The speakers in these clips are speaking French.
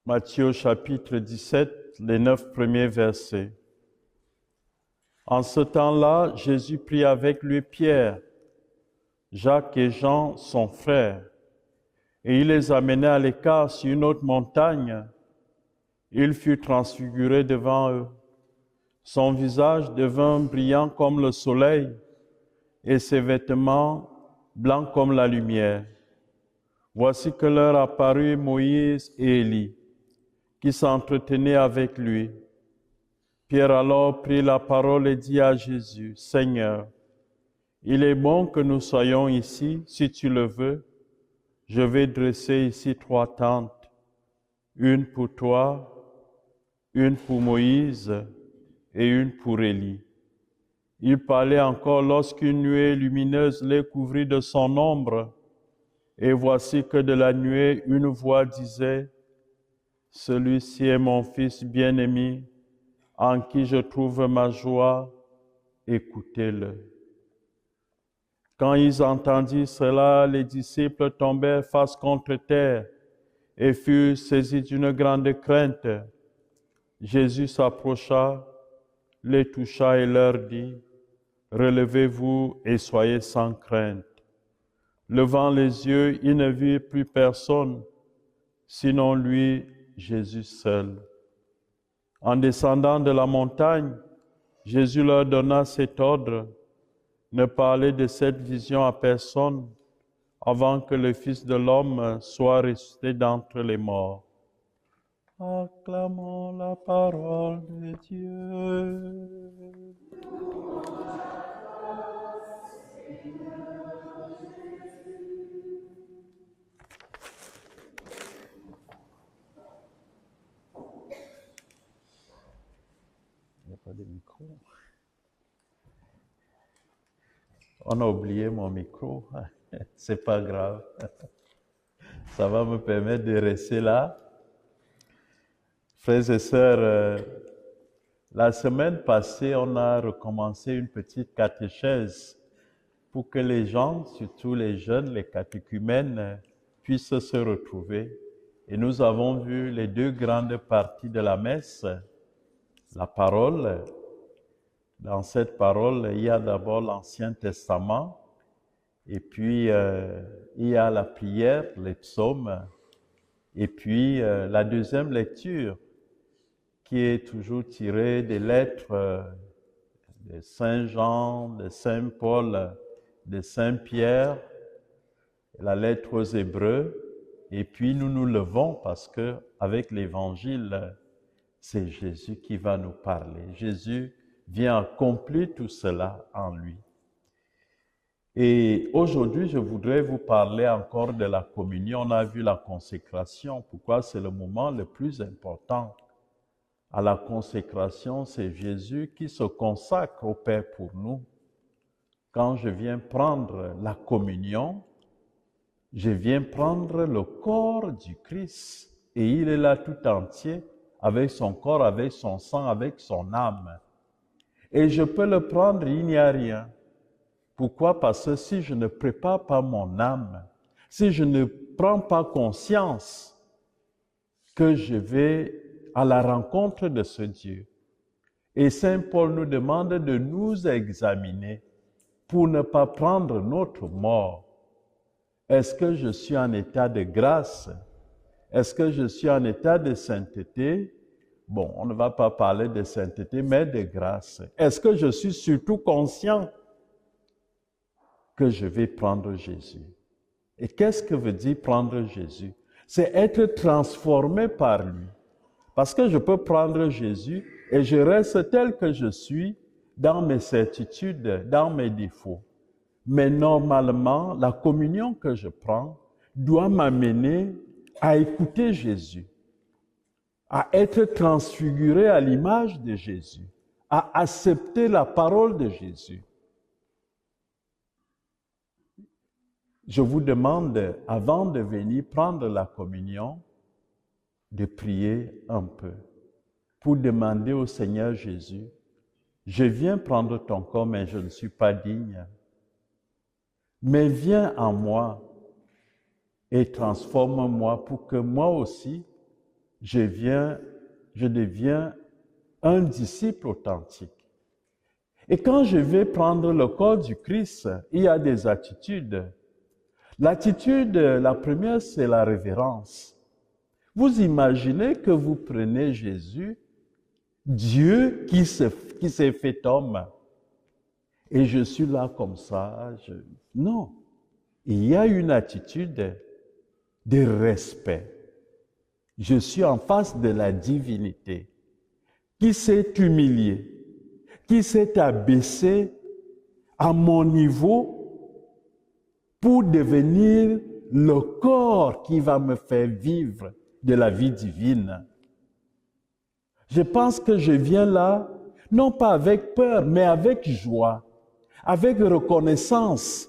Matthieu chapitre 17, les 9 premiers versets. En ce temps-là, Jésus prit avec lui Pierre, Jacques et Jean, son frère, et il les amena à l'écart sur une autre montagne. Il fut transfiguré devant eux. Son visage devint brillant comme le soleil, et ses vêtements blancs comme la lumière. Voici que leur apparut Moïse et Élie, qui s'entretenaient avec lui. Pierre alors prit la parole et dit à Jésus, « Seigneur, il est bon que nous soyons ici, si tu le veux. Je vais dresser ici 3 tentes, une pour toi, une pour Moïse et une pour Élie. » Il parlait encore lorsqu'une nuée lumineuse les couvrit de son ombre. Et voici que de la nuée, une voix disait, « Celui-ci est mon Fils bien-aimé, en qui je trouve ma joie, écoutez-le. » Quand ils entendirent cela, les disciples tombèrent face contre terre et furent saisis d'une grande crainte. Jésus s'approcha, les toucha et leur dit, « Relevez-vous et soyez sans crainte. » Levant les yeux, ils ne virent plus personne, sinon lui, Jésus seul. En descendant de la montagne, Jésus leur donna cet ordre, « Ne parlez de cette vision à personne avant que le Fils de l'homme soit ressuscité d'entre les morts. » Acclamons la parole de Dieu. Il n'y a pas de micro. On a oublié mon micro. C'est pas grave. Ça va me permettre de rester là. Frères et sœurs, la semaine passée, on a recommencé une petite catéchèse pour que les gens, surtout les jeunes, les catéchumènes, puissent se retrouver. Et nous avons vu les 2 grandes parties de la messe. La parole. Dans cette parole, il y a d'abord l'Ancien Testament, et puis il y a la prière, les psaumes, et puis la deuxième lecture, qui est toujours tirée des lettres de Saint Jean, de Saint Paul, de Saint Pierre, la lettre aux Hébreux, et puis nous nous levons parce que avec l'Évangile, c'est Jésus qui va nous parler. Jésus vient accomplir tout cela en lui. Et aujourd'hui, je voudrais vous parler encore de la communion. On a vu la consécration. Pourquoi? C'est le moment le plus important. À la consécration, c'est Jésus qui se consacre au Père pour nous. Quand je viens prendre la communion, je viens prendre le corps du Christ. Et il est là tout entier, avec son corps, avec son sang, avec son âme. Et je peux le prendre, il n'y a rien. Pourquoi? Parce que si je ne prépare pas mon âme, si je ne prends pas conscience que je vais à la rencontre de ce Dieu, et Saint Paul nous demande de nous examiner pour ne pas prendre notre mort. Est-ce que je suis en état de grâce? Est-ce que je suis en état de sainteté? Bon, on ne va pas parler de sainteté, mais de grâce. Est-ce que je suis surtout conscient que je vais prendre Jésus? Et qu'est-ce que veut dire prendre Jésus? C'est être transformé par lui. Parce que je peux prendre Jésus et je reste tel que je suis dans mes certitudes, dans mes défauts. Mais normalement, la communion que je prends doit m'amener à écouter Jésus, à être transfiguré à l'image de Jésus, à accepter la parole de Jésus. Je vous demande, avant de venir prendre la communion, de prier un peu pour demander au Seigneur Jésus, « Je viens prendre ton corps, mais je ne suis pas digne. Mais viens en moi et transforme-moi pour que moi aussi, je deviens un disciple authentique. Et quand je vais prendre le corps du Christ, il y a des attitudes. L'attitude, la première, c'est la révérence. Vous imaginez que vous prenez Jésus, Dieu qui s'est fait homme, et je suis là comme ça. Non, il y a une attitude de respect. Je suis en face de la divinité qui s'est humilié, qui s'est abaissé à mon niveau pour devenir le corps qui va me faire vivre de la vie divine. Je pense que je viens là, non pas avec peur, mais avec joie, avec reconnaissance,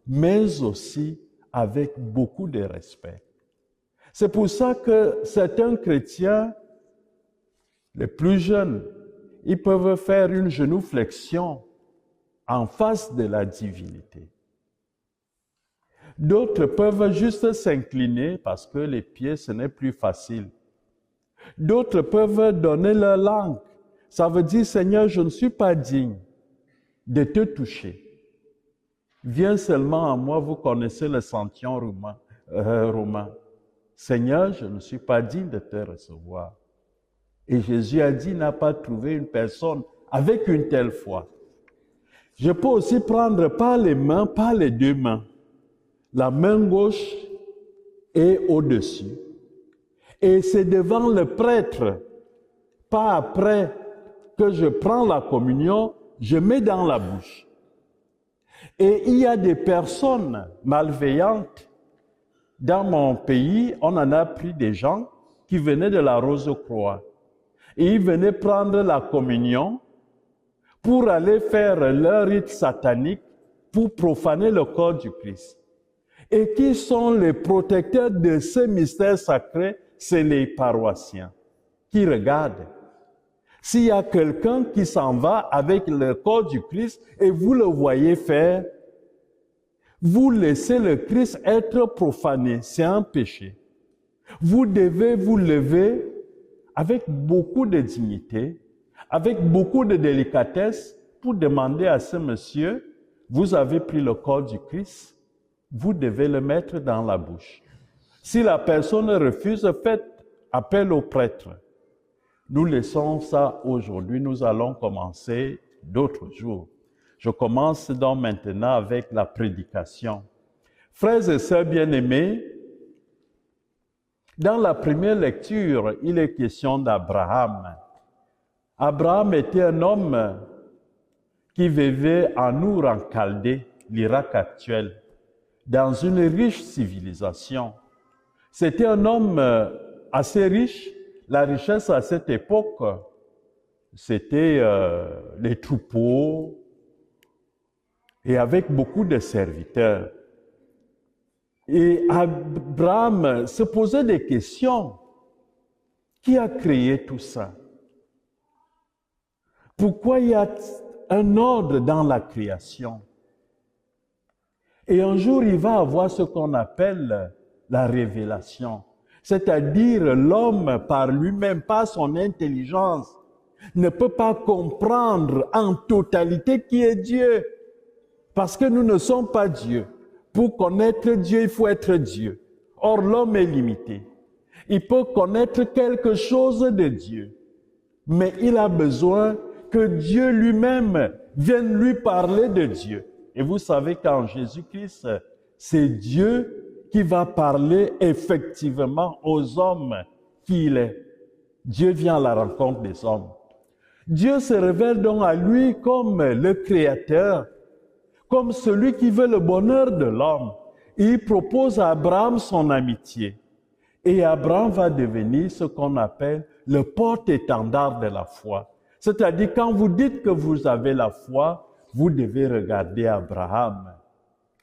mais aussi avec beaucoup de respect. C'est pour ça que certains chrétiens, les plus jeunes, ils peuvent faire une genuflexion en face de la divinité. D'autres peuvent juste s'incliner parce que les pieds, ce n'est plus facile. D'autres peuvent donner leur langue. Ça veut dire, Seigneur, je ne suis pas digne de te toucher. Viens seulement à moi, vous connaissez le sentiment romain. Seigneur, je ne suis pas digne de te recevoir. Et Jésus a dit, n'a pas trouvé une personne avec une telle foi. Je peux aussi prendre par les mains, par les deux mains. La main gauche est au-dessus. Et c'est devant le prêtre, pas après que je prends la communion, je mets dans la bouche. Et il y a des personnes malveillantes. Dans mon pays, on en a pris des gens qui venaient de la Rose-Croix. Et ils venaient prendre la communion pour aller faire leur rite satanique pour profaner le corps du Christ. Et qui sont les protecteurs de ce mystère sacré? C'est les paroissiens qui regardent. S'il y a quelqu'un qui s'en va avec le corps du Christ et vous le voyez faire, vous laissez le Christ être profané, c'est un péché. Vous devez vous lever avec beaucoup de dignité, avec beaucoup de délicatesse pour demander à ce monsieur, vous avez pris le corps du Christ, vous devez le mettre dans la bouche. Si la personne refuse, faites appel au prêtre. Nous laissons ça aujourd'hui, nous allons commencer d'autres jours. Je commence donc maintenant avec la prédication. Frères et sœurs bien-aimés, dans la première lecture, il est question d'Abraham. Abraham était un homme qui vivait en Our en Chaldée, l'Irak actuel, dans une riche civilisation. C'était un homme assez riche. La richesse à cette époque, c'était les troupeaux et avec beaucoup de serviteurs. Et Abraham se posait des questions. Qui a créé tout ça? Pourquoi il y a un ordre dans la création? Et un jour, il va avoir ce qu'on appelle la révélation. C'est-à-dire l'homme par lui-même, par son intelligence, ne peut pas comprendre en totalité qui est Dieu. Parce que nous ne sommes pas Dieu. Pour connaître Dieu, il faut être Dieu. Or, l'homme est limité. Il peut connaître quelque chose de Dieu. Mais il a besoin que Dieu lui-même vienne lui parler de Dieu. Et vous savez qu'en Jésus-Christ, c'est Dieu qui va parler effectivement aux hommes qui il est. Dieu vient à la rencontre des hommes. Dieu se révèle donc à lui comme le Créateur, comme celui qui veut le bonheur de l'homme. Il propose à Abraham son amitié. Et Abraham va devenir ce qu'on appelle le porte-étendard de la foi. C'est-à-dire, quand vous dites que vous avez la foi, vous devez regarder Abraham.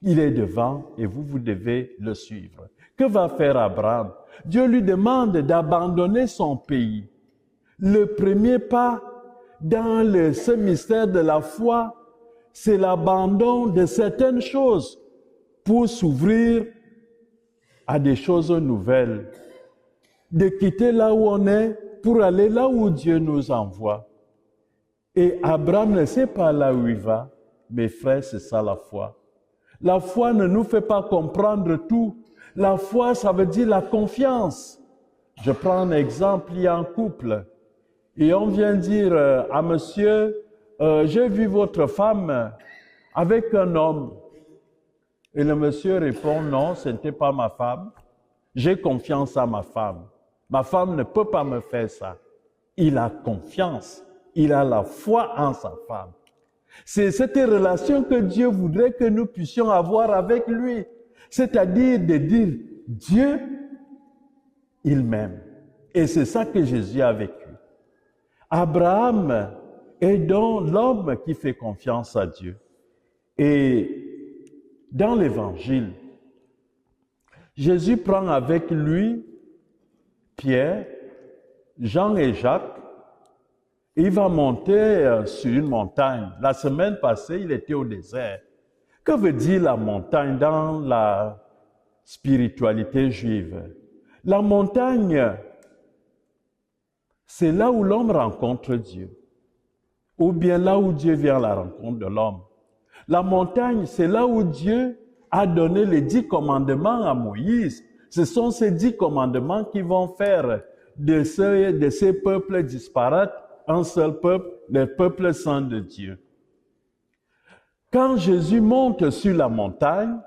Il est devant et vous devez le suivre. Que va faire Abraham? Dieu lui demande d'abandonner son pays. Le premier pas dans ce mystère de la foi, c'est l'abandon de certaines choses pour s'ouvrir à des choses nouvelles. de quitter là où on est pour aller là où Dieu nous envoie. Et Abraham ne sait pas là où il va. Mes frères, c'est ça la foi. La foi ne nous fait pas comprendre tout. La foi, ça veut dire la confiance. Je prends un exemple, il y a un couple. Et on vient dire à monsieur, j'ai vu votre femme avec un homme. Et le monsieur répond, non, ce n'était pas ma femme. J'ai confiance à ma femme. Ma femme ne peut pas me faire ça. Il a confiance. Il a la foi en sa femme. C'est cette relation que Dieu voudrait que nous puissions avoir avec lui. C'est-à-dire de dire, Dieu, il m'aime. Et c'est ça que Jésus a vécu. Abraham est donc l'homme qui fait confiance à Dieu. Et dans l'Évangile, Jésus prend avec lui Pierre, Jean et Jacques. Il va monter sur une montagne. La semaine passée, il était au désert. Que veut dire la montagne dans la spiritualité juive? La montagne, c'est là où l'homme rencontre Dieu, ou bien là où Dieu vient à la rencontre de l'homme. La montagne, c'est là où Dieu a donné les 10 commandements à Moïse. Ce sont ces 10 commandements qui vont faire de ces peuples disparates un seul peuple, le peuple saint de Dieu. Quand Jésus monte sur la montagne,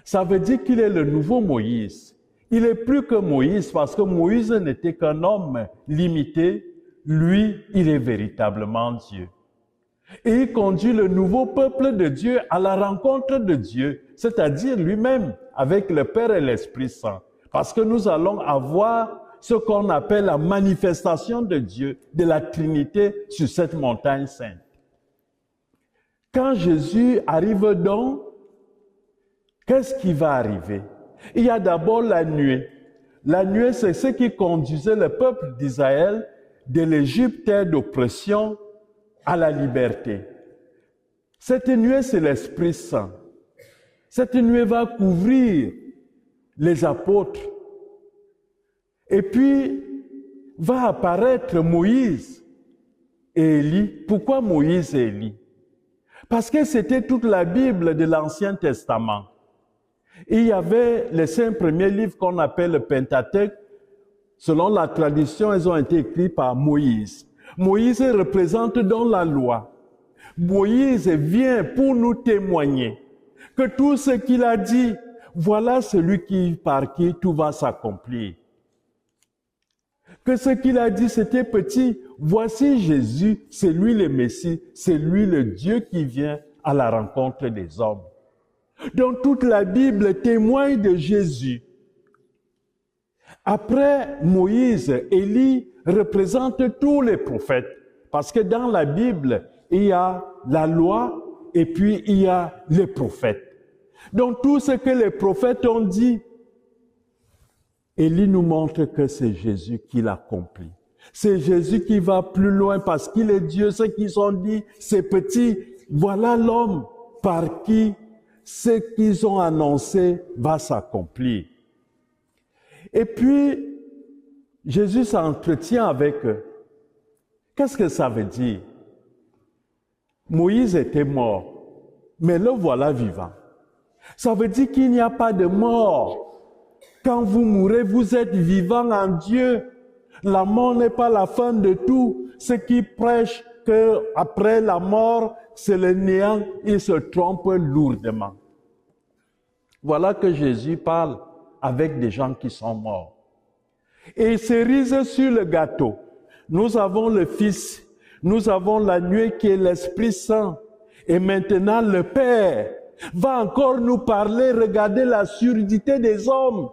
ça veut dire qu'il est le nouveau Moïse. Il est plus que Moïse parce que Moïse n'était qu'un homme limité. Lui, il est véritablement Dieu. Et il conduit le nouveau peuple de Dieu à la rencontre de Dieu, c'est-à-dire lui-même, avec le Père et l'Esprit Saint. Parce que nous allons avoir ce qu'on appelle la manifestation de Dieu, de la Trinité sur cette montagne sainte. Quand Jésus arrive donc, qu'est-ce qui va arriver? Il y a d'abord la nuée. La nuée, c'est ce qui conduisait le peuple d'Israël de l'Égypte d'oppression à la liberté. Cette nuée, c'est l'Esprit Saint. Cette nuée va couvrir les apôtres. Et puis, va apparaître Moïse et Élie. Pourquoi Moïse et Élie? Parce que c'était toute la Bible de l'Ancien Testament. Et il y avait les 5 premiers livres qu'on appelle le Pentateuque. Selon la tradition, ils ont été écrits par Moïse. Moïse représente donc la loi. Moïse vient pour nous témoigner que tout ce qu'il a dit, voilà celui par qui tout va s'accomplir. Que ce qu'il a dit, c'était petit. Voici Jésus, c'est lui le Messie, c'est lui le Dieu qui vient à la rencontre des hommes. Donc toute la Bible témoigne de Jésus. Après Moïse, Élie représente tous les prophètes. Parce que dans la Bible, il y a la loi et puis il y a les prophètes. Donc tout ce que les prophètes ont dit, Élie nous montre que c'est Jésus qui l'accomplit. C'est Jésus qui va plus loin parce qu'il est Dieu. Ceux qui sont dit, c'est petit. Voilà l'homme par qui ce qu'ils ont annoncé va s'accomplir. Et puis, Jésus s'entretient avec eux. Qu'est-ce que ça veut dire? Moïse était mort, mais le voilà vivant. Ça veut dire qu'il n'y a pas de mort. Quand vous mourrez, vous êtes vivant en Dieu. La mort n'est pas la fin de tout. Ceux qui prêchent qu'après la mort, c'est le néant, ils se trompent lourdement. Voilà que Jésus parle avec des gens qui sont morts. Et cerise sur le gâteau. Nous avons le Fils, nous avons la nuée qui est l'Esprit Saint. Et maintenant, le Père va encore nous parler, regardez la surdité des hommes.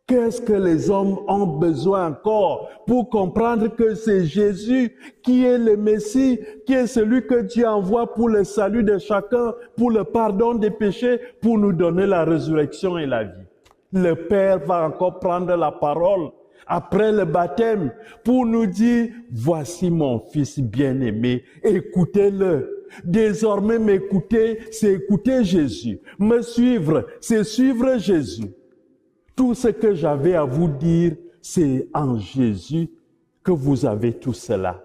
Qu'est-ce que les hommes ont besoin encore pour comprendre que c'est Jésus qui est le Messie, qui est celui que Dieu envoie pour le salut de chacun, pour le pardon des péchés, pour nous donner la résurrection et la vie. Le Père va encore prendre la parole après le baptême pour nous dire, voici mon Fils bien-aimé, écoutez-le. Désormais m'écouter, c'est écouter Jésus. Me suivre, c'est suivre Jésus. Tout ce que j'avais à vous dire, c'est en Jésus que vous avez tout cela.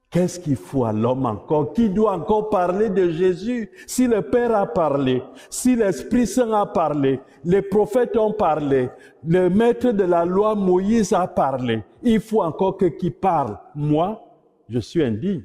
Qu'est-ce qu'il faut à l'homme encore? Qui doit encore parler de Jésus? Si le Père a parlé, si l'Esprit Saint a parlé, les prophètes ont parlé, le maître de la loi Moïse a parlé, il faut encore que qui parle? Moi, je suis indigne.